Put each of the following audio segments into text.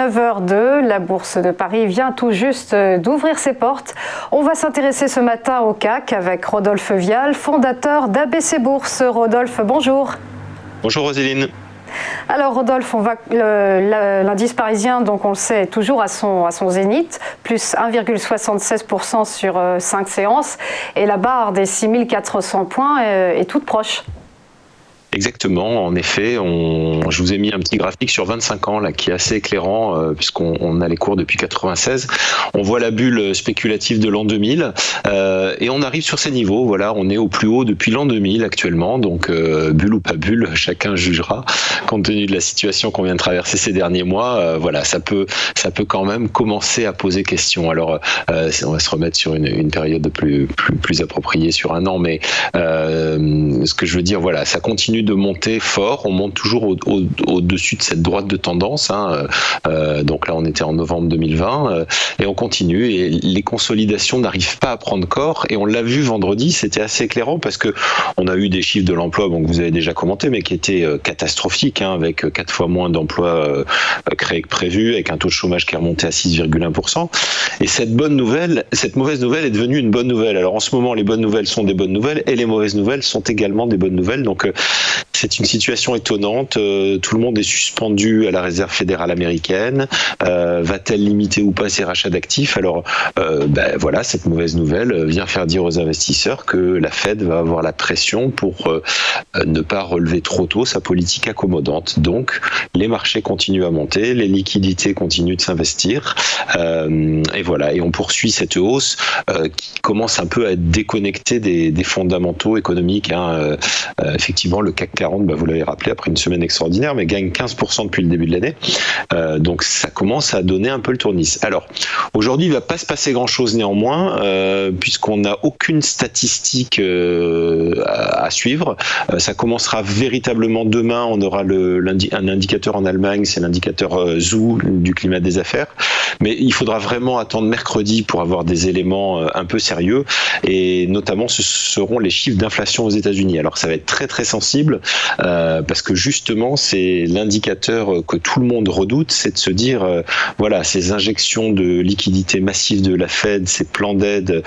9h02. La Bourse de Paris vient tout juste d'ouvrir ses portes. On va s'intéresser ce matin au CAC avec Rodolphe Vial, fondateur d'ABC Bourse. Rodolphe, bonjour. Bonjour Roséline. Alors Rodolphe, l'indice parisien, donc on le sait, est toujours à son zénith, plus 1,76% sur 5 séances, et la barre des 6400 points est toute proche. Exactement, en effet, je vous ai mis un petit graphique sur 25 ans là, qui est assez éclairant puisqu'on a les cours depuis 96. On voit la bulle spéculative de l'an 2000 et on arrive sur ces niveaux. Voilà, on est au plus haut depuis l'an 2000 actuellement, donc bulle ou pas bulle, chacun jugera compte tenu de la situation qu'on vient de traverser ces derniers mois. Voilà, ça peut quand même commencer à poser question. Alors, on va se remettre sur une période plus appropriée sur un an, mais ce que je veux dire, voilà, ça continue de monter fort, on monte toujours au-dessus de cette droite de tendance, donc là on était en novembre 2020, et on continue, et les consolidations n'arrivent pas à prendre corps, et on l'a vu vendredi, c'était assez éclairant, parce que on a eu des chiffres de l'emploi, bon, que vous avez déjà commenté, mais qui étaient catastrophiques, avec 4 fois moins d'emplois créés que prévu, avec un taux de chômage qui est remonté à 6,1%, et cette mauvaise nouvelle est devenue une bonne nouvelle. Alors en ce moment, les bonnes nouvelles sont des bonnes nouvelles, et les mauvaises nouvelles sont également des bonnes nouvelles, donc c'est une situation étonnante. Tout le monde est suspendu à la réserve fédérale américaine. Va-t-elle limiter ou pas ses rachats d'actifs? Alors, voilà, cette mauvaise nouvelle vient faire dire aux investisseurs que la Fed va avoir la pression pour ne pas relever trop tôt sa politique accommodante. Donc, les marchés continuent à monter, les liquidités continuent de s'investir, et voilà. Et on poursuit cette hausse qui commence un peu à être déconnectée des fondamentaux économiques. Effectivement, le CAC 40, vous l'avez rappelé, après une semaine extraordinaire, mais gagne 15% depuis le début de l'année. Donc ça commence à donner un peu le tournis. Alors, aujourd'hui, il ne va pas se passer grand-chose néanmoins, puisqu'on n'a aucune statistique à suivre. Ça commencera véritablement demain. On aura un indicateur en Allemagne, c'est l'indicateur ZOO du climat des affaires. Mais il faudra vraiment attendre mercredi pour avoir des éléments un peu sérieux. Et notamment, ce seront les chiffres d'inflation aux États-Unis. Alors ça va être très très sensible, parce que justement c'est l'indicateur que tout le monde redoute, c'est de se dire voilà, ces injections de liquidités massives de la Fed, ces plans d'aide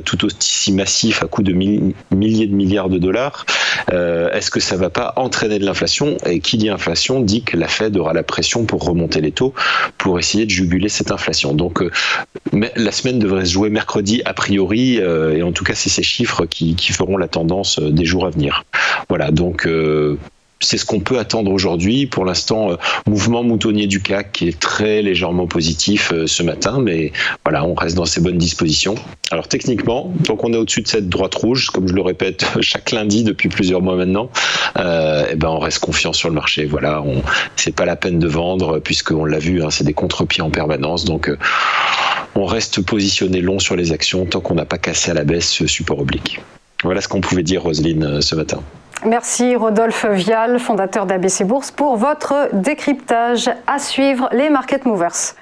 tout aussi massifs à coût de milliers de milliards de dollars, est-ce que ça va pas entraîner de l'inflation? Et qui dit inflation dit que la Fed aura la pression pour remonter les taux, pour essayer de juguler cette inflation. Donc la semaine devrait se jouer mercredi a priori, et en tout cas c'est ces chiffres qui feront la tendance des jours à venir. Voilà, donc c'est ce qu'on peut attendre aujourd'hui. Pour l'instant, mouvement moutonnier du CAC qui est très légèrement positif ce matin, mais voilà, on reste dans ces bonnes dispositions. Alors techniquement, donc on est au-dessus de cette droite rouge, comme je le répète chaque lundi depuis plusieurs mois maintenant, on reste confiant sur le marché. Voilà, c'est pas la peine de vendre, puisqu'on l'a vu, c'est des contre-pieds en permanence, donc on reste positionné long sur les actions tant qu'on n'a pas cassé à la baisse ce support oblique. Voilà ce qu'on pouvait dire, Roséline, ce matin. Merci Rodolphe Vial, fondateur d'ABC Bourse, pour votre décryptage. À suivre les Market Movers.